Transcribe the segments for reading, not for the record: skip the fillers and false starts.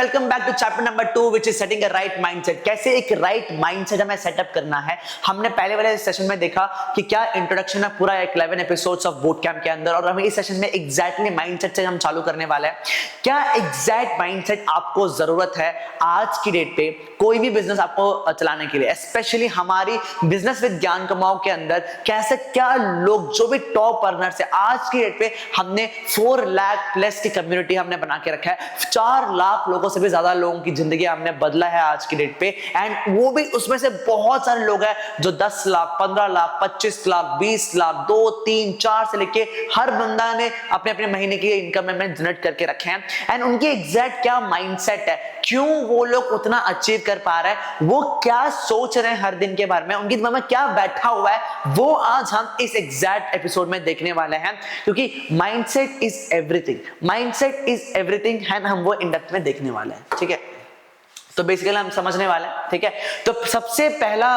Welcome back to chapter number 2 which is setting a right mindset. कैसे एक right mindset हमें setup करना है। हमने पहले वाले सेशन में देखा कि क्या इंट्रोडक्शन है पूरा 11 एपिसोड्स ऑफ बूट कैंप के अंदर, और हमें इस सेशन में एग्जैक्टली माइंडसेट से हम चालू करने वाले हैं। क्या एग्जैक्ट माइंडसेट आपको जरूरत है आज की डेट पे कोई भी बिजनेस आपको चलाने के लिए, स्पेशली हमारी बिजनेस विद ज्ञान कमाओ के अंदर। कैसे क्या लोग जो भी टॉप अर्नर्स है आज की डेट पे, हमने 4 लाख प्लस की कम्युनिटी हमने बना के रखा है। 4 लाख लोगों से भी ज्यादा लोगों की जिंदगी हमने बदला है आज की डेट पे, एंड वो भी उसमें से बहुत सारे लोग हैं जो 10 लाख 15 लाख 25 लाख 20 लाख 2 3 4 से लेके हर बंदा ने अपने अपने महीने की इनकम में जनरेट करके रखे हैं। एंड उनकी एग्जैक्ट क्या माइंडसेट है, क्यों वो लोग उतना अचीव कर पा रहे हैं, वो क्या सोच रहे हैं हर दिन के बारे में, उनके दिमाग में क्या बैठा हुआ है, वो आज हम इस एग्जैक्ट एपिसोड में देखने वाले हैं। क्योंकि mindset is everything, mindset is everything है, हम वो इन डेप्थ में देखने वाले हैं। ठीक है, तो बेसिकली हम समझने वाले हैं। ठीक है, तो सबसे पहला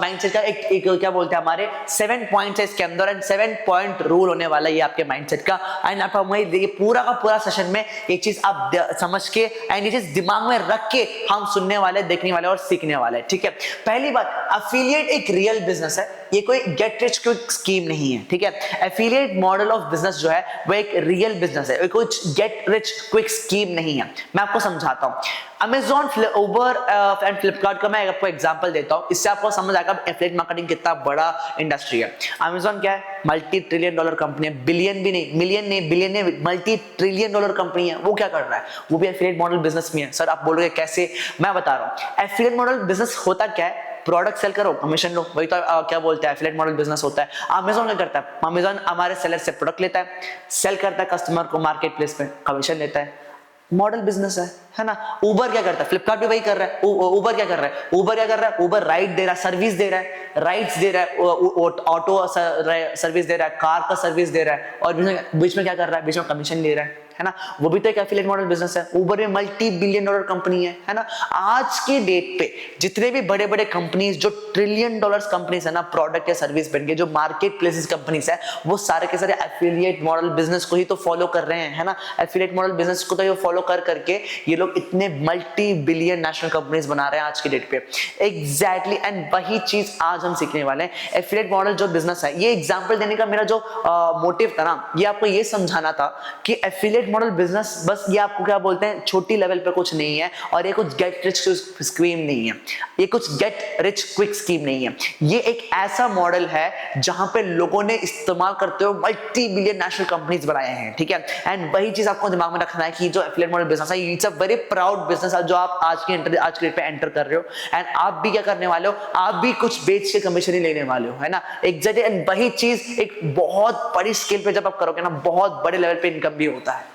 माइंडसेट का एक क्या बोलते हैं हमारे 7 पॉइंट्स है इसके अंदर, एंड 7 पॉइंट रूल होने वाला है ये आपके माइंडसेट का। एंड आप हमें देखिए पूरा का पूरा सेशन में एक चीज आप समझ के एंड ये चीज दिमाग में रख के हम सुनने वाले, देखने वाले और सीखने वाले। ठीक है, पहली बात, एफिलिएट एक रियल बिजनेस है, ये कोई गेट रिच क्विक स्कीम नहीं है। ठीक है, एफिलिएट मॉडल ऑफ बिजनेस जो है वो एक रियल बिजनेस है, कुछ गेट रिच क्विक स्कीम नहीं है। मैं आपको समझाता हूं। अमेजॉन, उबर एंड फ्लिपकार्ट का मैं आपको एग्जांपल देता हूं, इससे आपको समझ आएगा एफिलिएट मार्केटिंग कितना बड़ा इंडस्ट्री है। अमेजॉन क्या है, मल्टी ट्रिलियन डॉलर कंपनी है, बिलियन भी नहीं, मिलियन नहीं, बिलियन नहीं, मल्टी ट्रिलियन डॉलर कंपनी है। वो क्या कर रहा है, वो भी एफिलिएट मॉडल बिजनेस में है। सर आप बोलोगे कैसे, मैं बता रहा हूं। एफिलिएट मॉडल बिजनेस होता क्या है, प्रोडक्ट सेल करो, कमीशन लो, वही तो क्या बोलते हैं एफिलिएट मॉडल बिजनेस होता है। अमेजॉन क्या करता है, अमेजॉन हमारे सेलर से प्रोडक्ट लेता है, सेल करता है कस्टमर को मार्केट प्लेस पे, कमीशन लेता है, मॉडल बिजनेस है ना। उबर क्या करता है, फ्लिपकार्ट भी वही कर रहा है। उबर क्या कर रहा है, उबर क्या कर रहा है, उबर राइड दे रहा है, सर्विस दे रहा है, राइड्स दे रहा है, ऑटो सर्विस दे रहा है, कार का सर्विस दे रहा है, और बीच में क्या कर रहा है, बीच में कमीशन ले रहा है ना। वो भी तो एक एफिलिएट मॉडल बिजनेस है। उबर में मल्टी बिलियन डॉलर कंपनी है ना। आज की डेट पे जितने भी बड़े बड़े कंपनीज जो ट्रिलियन डॉलर्स कंपनीज है ना, प्रोडक्ट या सर्विस बन के जो मार्केट प्लेसेस कंपनीज है, वो सारे के सारे एफिलिएट मॉडल बिजनेस को ही तो फॉलो कर रहे हैं, है ना। एफिलिएट मॉडल बिजनेस को तो ये फॉलो कर करके ये लोग इतने मल्टी बिलियन नेशनल कंपनीज बना रहे हैं आज की डेट पे। एग्जैक्टली, एंड वही चीज आज हम सीखने वाले हैं। एफिलिएट मॉडल जो बिजनेस है, ये एग्जांपल देने का मेरा जो मोटिव था ना, ये आपको ये समझाना था कि एफिलिएट मॉडल बिजनेस बस ये आपको क्या बोलते हैं, छोटी लेवल पे कुछ नहीं है, और ये कुछ गेट रिच स्कीम नहीं है, ये कुछ गेट रिच क्विक स्कीम नहीं है। ये एक ऐसा मॉडल है जहां पे लोगों ने इस्तेमाल करते हुए मल्टी बिलियन नेशनल कंपनीज बनाए हैं। ठीक है, एंड वही चीज आपको दिमाग में रखना है कि जो एफिलिएट मॉडल बिजनेस है, it's a very proud business है जो आप आज के डेट पे एंटर कर रहे हो। एंड आप भी क्या करने वाले हो, आप भी कुछ बेच के कमीशन ही लेने वाले हो, है ना। एग्जैक्टली, एंड वही चीज एक बहुत बड़ी स्केल पे जब आप करोगे ना, बहुत बड़े लेवल पे इनकम भी होता है।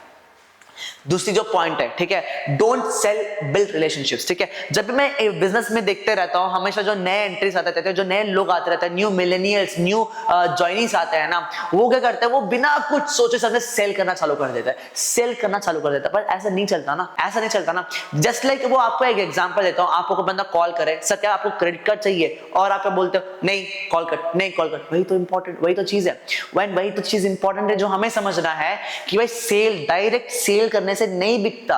दूसरी जो पॉइंट है, ठीक है, डोंट सेल, बिल्ड रिलेशनशिप्स। ठीक है, जब भी मैं बिजनेस में देखते रहता हूं, हमेशा जो नए एंट्रीज आते रहते हैं, जो नए लोग आते रहते हैं, न्यू मिलेनियल्स, न्यू जॉइनीज आते हैं ना, वो क्या करते हैं, वो बिना कुछ सोचे समझे सेल करना चालू कर देता है, सेल करना चालू कर देता है। पर ऐसा नहीं चलता ना, ऐसा नहीं चलता ना। जस्ट लाइक वो आपको एक एग्जांपल देता हूं, आपको बंदा कॉल करे, सर क्या आपको क्रेडिट कार्ड चाहिए, और आप बोलते हो नहीं कॉल कट, नहीं कॉल कट। वही तो इंपॉर्टेंट, वही तो चीज है, वही तो चीज इंपॉर्टेंट है जो हमें समझना है कि भाई सेल, डायरेक्ट सेल करने से नहीं बिकता,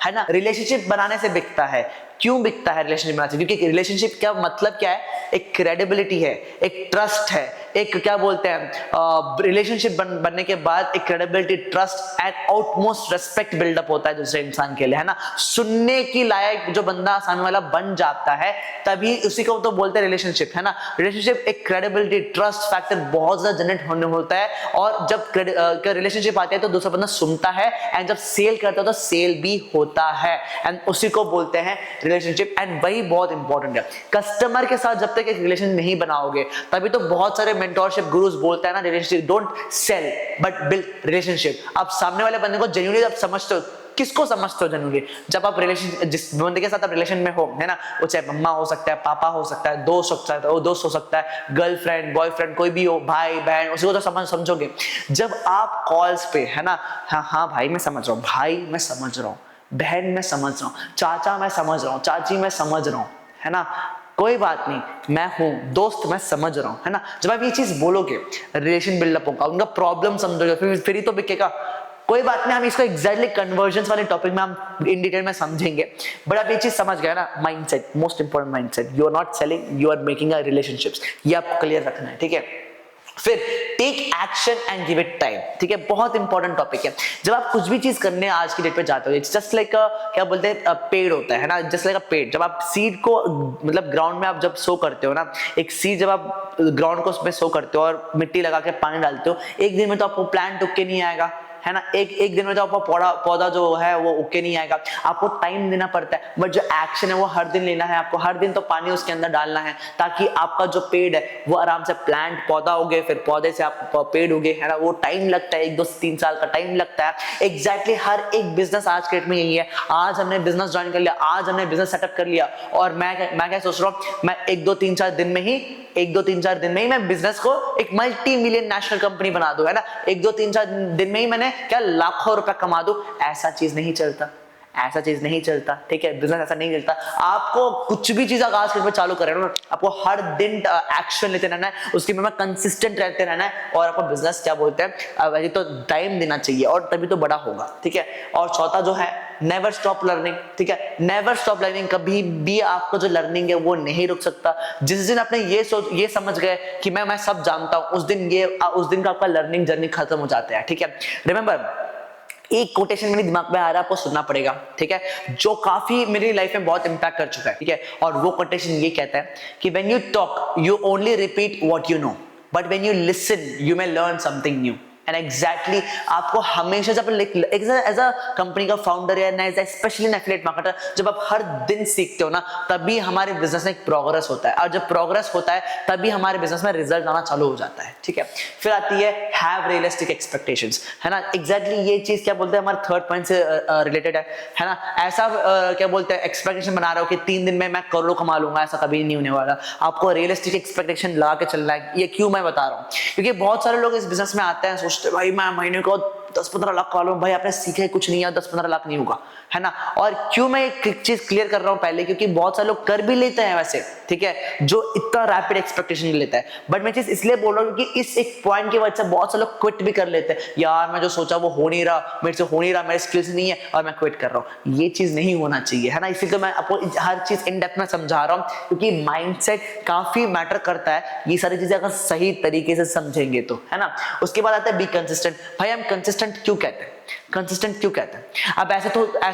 है ना, रिलेशनशिप बनाने से बिकता है। क्यों बिकता है रिलेशनशिप बनाने से, क्योंकि रिलेशनशिप का मतलब क्या है, एक क्रेडिबिलिटी है, एक ट्रस्ट है, एक क्या बोलते हैं रिलेशनशिप बनने के बाद एक credibility, trust and outmost respect buildup होता है दूसरे इंसान के लिए, है ना। सुनने की लायक जो बंदा सामने वाला बन जाता है, तभी उसी को तो बोलते हैं रिलेशनशिप, है ना। रिलेशनशिप एक क्रेडिबिलिटी, ट्रस्ट फैक्टर बहुत ज्यादा जनरेट होने होता है, और जब रिलेशनशिप आती है तो दूसरा बंदा सुनता है, एंड जब सेल करता है तो सेल भी होता है, एंड उसी को बोलते हैं रिलेशनशिप। एंड वही बहुत इंपॉर्टेंट है। कस्टमर के साथ जब तक एक रिलेशन नहीं बनाओगे, तभी तो बहुत सारे मेंटोरशिप गुरुज बोलते हैं ना, relationship, don't sell but build relationship. आप सामने वाले बंदे को जेन्युइनली आप समझते हो, किसको समझते हो जेन्युइनली, जब आप रिलेशन, जिस बंदे के साथ आप रिलेशन में हो, है ना, वो चाहे मम्मा हो सकता है, पापा हो सकता है, दोस्त हो सकता है, गर्लफ्रेंड, बॉयफ्रेंड, कोई भी हो, भाई बहन, उसी को तो समझोगे। जब आप कॉल्स पे, है ना, हाँ भाई मैं समझ रहा हूँ, भाई मैं समझ रहा हूँ, बहन मैं समझ रहा हूँ, चाचा मैं समझ रहा हूँ, चाची मैं समझ रहा हूँ, है ना, कोई बात नहीं, मैं हूं, दोस्त मैं समझ रहा हूं, है ना। जब आप ये चीज बोलोगे, रिलेशन बिल्डअप होगा, उनका प्रॉब्लम समझोगे, फिर ही तो बिकेगा। कोई बात नहीं, हम इसको एग्जैक्टली कन्वर्जन वाले टॉपिक में हम इन डिटेल में समझेंगे, बट आप ये चीज समझ गए ना, mindset, most important mindset, you are not selling, you are making a relationships, ये आपको क्लियर रखना है, ठीक है। फिर take action and give it time, ठीक है, बहुत इंपॉर्टेंट टॉपिक है। जब आप कुछ भी चीज करने आज की डेट पे जाते हो, इट्स जस्ट लाइक क्या बोलते हैं, पेड़ होता है ना, जस्ट लाइक अ पेड़। जब आप सीड को मतलब ग्राउंड में आप जब सो करते हो ना, एक सीड जब आप ग्राउंड को उसमें सो करते हो और मिट्टी लगा के पानी डालते हो, एक दिन में तो आपको प्लांट उग के नहीं आएगा, है ना, एक दिन में तो आपका पौधा जो है वो उके नहीं आएगा, आपको टाइम देना पड़ता है। बट जो एक्शन है वो हर दिन लेना है, आपको हर दिन तो पानी उसके अंदर डालना है, ताकि आपका जो पेड़ है वो आराम से प्लांट पौधा उगे, फिर पौधे से आप पेड़ उगे, है ना। वो टाइम लगता है, 1-2-3 साल का टाइम लगता है। एग्जैक्टली हर एक बिजनेस आज के डेट में यही है। आज हमने बिजनेस ज्वाइन कर लिया, आज हमने बिजनेस सेटअप कर लिया, और मैं क्या सोच रहा हूँ, मैं 1-2-3-4 दिन में ही मैं बिजनेस को एक मल्टी मिलियन नेशनल कंपनी बना दूं, है ना। 1-2-3-4 दिन में ही मैंने क्या लाखों रुपए कमा दूं। ऐसा चीज नहीं चलता, ठीक है। बिजनेस ऐसा नहीं चलता। आपको कुछ भी चीज आज के चालू करें ना, आपको हर दिन एक्शन लेते रहना है, उसके में कंसिस्टेंट रहते रहना है, और आपको बिजनेस क्या बोलते हैं, वैसे तो टाइम देना चाहिए, और तभी तो बड़ा होगा, ठीक है। और चौथा जो है, नेवर स्टॉप लर्निंग, ठीक है, नेवर स्टॉप लर्निंग। कभी भी आपको जो लर्निंग है वो नहीं रुक सकता। जिस दिन आपने ये समझ गए कि मैं सब जानता हूं, उस दिन का आपका लर्निंग जर्नी खत्म हो जाता है, ठीक है। रिमेंबर, एक कोटेशन मेरे दिमाग में आ रहा है, आपको सुनना पड़ेगा, ठीक है, जो काफी मेरी लाइफ में बहुत इंपैक्ट कर चुका है, ठीक है। और वो कोटेशन ये कहता है कि when you talk you only repeat what you know, but when you listen you may learn something new. And exactly आपको हमेशा जब एज अ कंपनी का फाउंडर या स्पेशली एन एफिलिएट मार्केटर, जब आप हर दिन सीखते हो ना, तभी हमारे बिजनेस में एक प्रोग्रेस होता है, और जब प्रोग्रेस होता है तभी हमारे बिजनेस में रिजल्ट आना चालू हो जाता है, ठीक है। फिर आती है हैव रियलिस्टिक एक्सपेक्टेशंस, है ना। एग्जैक्टली ये चीज क्या बोलते हैं, हमारे थर्ड पॉइंट से रिलेटेड है ना। ऐसा क्या बोलते हैं, एक्सपेक्टेशन बना रहे हो कि 3 दिन में मैं करोड़ों कमा लूंगा, ऐसा कभी नहीं होने वाला। आपको रियलिस्टिक एक्सपेक्टेशन लगा के चलना है। ये क्यों मैं बता रहा हूँ, क्योंकि बहुत सारे लोग इस बिजनेस में आते हैं, सोचते भाई मैं महीने को 10-15 लाख कमा लूं। भाई आपने सीखे कुछ नहीं है, 10-15 लाख नहीं होगा, है ना। और क्यों मैं एक चीज क्लियर कर रहा हूं पहले, क्योंकि बहुत सारे लोग कर भी लेते हैं वैसे, ठीक है, जो इतना रैपिड एक्सपेक्टेशन लेता है। बट मैं चीज इसलिए बोल रहा हूं क्योंकि इस एक पॉइंट की वजह से बहुत सारे लोग क्विट भी कर लेते हैं। यार मैं जो सोचा वो हो नहीं रहा, मेरे से हो नहीं रहा, मेरे स्किल्स नहीं है, और मैं क्विट कर रहा हूं। ये चीज नहीं होना चाहिए, है ना। इसीलिए मैं आपको हर चीज इन डेप्थ में समझा रहा हूं, क्योंकि माइंडसेट काफी मैटर करता है। ये सारी चीजें अगर सही तरीके से समझेंगे तो, है ना। उसके बाद आता है बी कंसिस्टेंट। भाई हम कंसिस्टेंट क्यों कहते हैं, अब ऐसे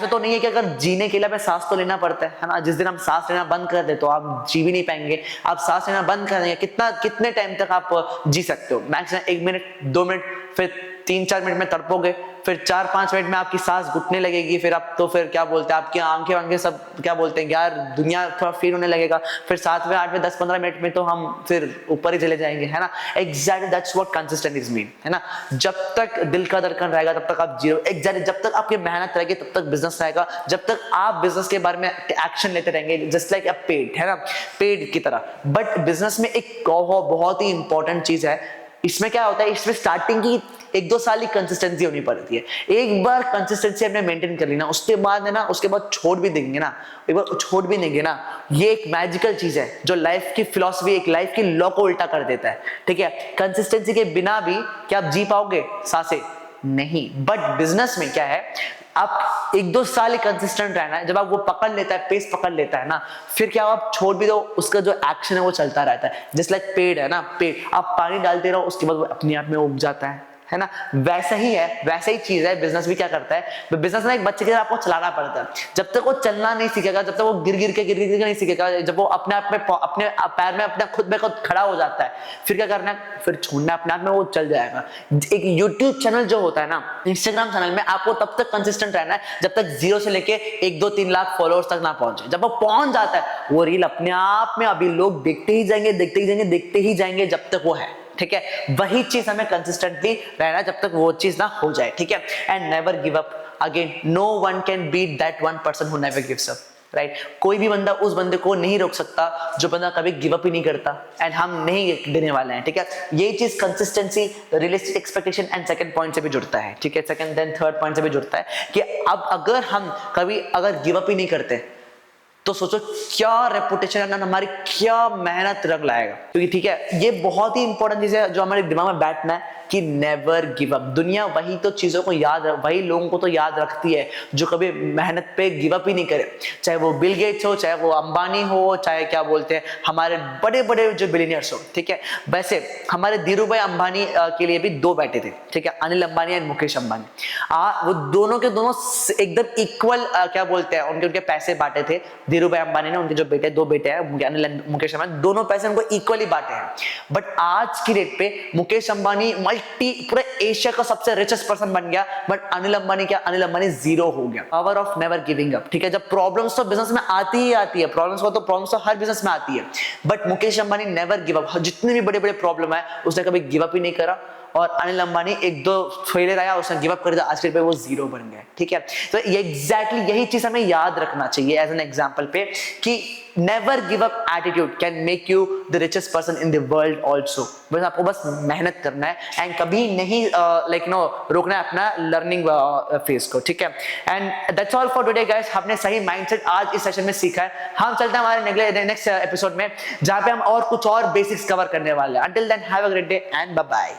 तो नहीं है कि अगर जीने के लिए हमें सांस तो लेना पड़ता है ना। जिस दिन हम सांस लेना बंद कर दे तो आप जी भी नहीं पाएंगे। आप सांस लेना बंद कर देंगे, कितने टाइम तक आप जी सकते हो, मैक्सिमम 1 मिनट 2 मिनट, फिर 3-4 मिनट में तड़पोगे, फिर 4-5 मिनट में आपकी सांस घुटने लगेगी, फिर क्या बोलते हैं, आपकी आंखें सब क्या बोलते हैं यार, दुनिया थोड़ा फील होने लगेगा, फिर 7वें 8वें 10-15 मिनट में तो हम फिर ऊपर ही चले जाएंगे, है ना। Exactly that's what consistent is mean, है ना। जब तक दिल का धड़कन रहेगा तब तक आप जीरो, एग्जैक्टली जब तक आपकी मेहनत रहेगी तब तक बिजनेस रहेगा, जब तक आप बिजनेस के बारे में एक्शन लेते रहेंगे, जस्ट लाइक अ पेड़, है ना, पेड़ की तरह। बट बिजनेस में एक बहुत ही इंपॉर्टेंट चीज है, इसमें क्या होता है, इसमें स्टार्टिंग की 1-2 साल की कंसिस्टेंसी होनी पड़ती है। एक बार कंसिस्टेंसी हमने मेंटेन कर ली ना, उसके बाद है ना, उसके बाद छोड़ भी देंगे ना, एक बार छोड़ भी देंगे ना, ये एक मैजिकल चीज है जो लाइफ की फिलॉसफी, एक लाइफ की लॉ को उल्टा कर देता है, ठीक है। कंसिस्टेंसी के बिना भी क्या आप जी पाओगे सांसें? नहीं। बट बिजनेस में क्या है, आप 1-2 साल ही कंसिस्टेंट रहना है। जब आप वो पकड़ लेता है, पेस पकड़ लेता है ना, फिर क्या आप छोड़ भी दो, उसका जो एक्शन है वो चलता रहता है। जस्ट लाइक पेड़ है ना, पेड़ आप पानी डालते रहो, उसके बाद वो अपने आप में उग जाता है ना। वैसा ही है, वैसा ही चीज है बिजनेस भी। क्या करता है बिजनेस में, एक बच्चे की तरह आपको चलाना पड़ता है। जब तक वो चलना नहीं सीखेगा, जब तक वो गिर के नहीं सीखेगा, जब वो अपने आप में अपने पैर में अपने खुद में खुद खड़ा हो जाता है, फिर क्या करना है, फिर छोड़ना अपने आप में, वो चल जाएगा। एक यूट्यूब चैनल जो होता है ना, इंस्टाग्राम चैनल में आपको तब तक कंसिस्टेंट रहना है जब तक 0 से लेके 1-2-3 लाख फॉलोअर्स तक ना पहुंचे। जब वो पहुंच जाता है, वो रील अपने आप में अभी लोग देखते ही जाएंगे जब तक वो है, ठीक है। वही चीज हमें कंसिस्टेंटली रहना जब तक वो चीज ना हो जाए, ठीक है। And never give up. Again, no one can beat that one person who never gives up, right. कोई भी बंदा उस बंदे को नहीं रोक सकता जो बंदा कभी गिव अप ही नहीं करता, एंड हम नहीं देने वाले हैं, ठीक है। ये चीज consistency, realistic expectation and second point से भी जुड़ता है, ठीक है। सेकंड देन थर्ड पॉइंट से भी जुड़ता है कि अब अगर हम कभी गिव अप ही नहीं करते तो सोचो क्या रेपुटेशन है, हमारी क्या मेहनत रंग लाएगा। क्योंकि ठीक है, ये बहुत ही इंपॉर्टेंट चीज है जो हमारे दिमाग में बैठना है। कि नेवर गिव अप। दुनिया वही तो चीजों को वही लोगों को तो याद रखती है जो कभी मेहनत पे गिव अप ही नहीं करे, चाहे वो बिल गेट्स हो, चाहे वो अंबानी हो, चाहे क्या बोलते हैं हमारे बड़े बड़े जो बिलियनियर्स हो, ठीक है। वैसे हमारे धीरू भाई अंबानी के लिए भी दो बेटे थे, ठीक है, अनिल अंबानी एंड मुकेश अंबानी। वो दोनों के दोनों एकदम इक्वल क्या बोलते हैं उनके पैसे बांटे थे धीरू भाई अंबानी ने। उनके जो बेटे, दो बेटे हैं अनिल एंड मुकेश अंबानी, दोनों पैसे उनको इक्वली बांटे हैं। बट आज की डेट पे मुकेश अंबानी पूरे एशिया का सबसे रिचेस्ट पर्सन बन गया, बट अनिल अंबानी जीरो हो गया। Power of never giving up, ठीक है। जब प्रॉब्लम्स तो बिजनेस में आती ही आती है, प्रॉब्लम्स तो हर बिजनेस में आती है, but Mukesh Ambani never give up. जितनी भी बड़े बड़े प्रॉब्लम है उसने कभी गिव अप ही नहीं करा। और अनिल अंबानी एक दो फेलियर आया, उसने गिव अप कर दिया, आज के पे वो जीरो बन गए, ठीक है। तो ये एग्जैक्टली यही चीज हमें याद रखना चाहिए एज एन एग्जांपल पे कि never give up attitude can make you the richest person in the world also. बस आपको बस मेहनत करना है एंड कभी नहीं रोकना है अपना लर्निंग फेज को, ठीक है। And that's all for today guys. हमने सही माइंडसेट आज इस सेशन में सीखा है। हम चलते हैं हमारे नेक्स्ट एपिसोड में, जहां पे हम और कुछ और बेसिक्स कवर करने वाले हैं। Until then have a great day and bye bye.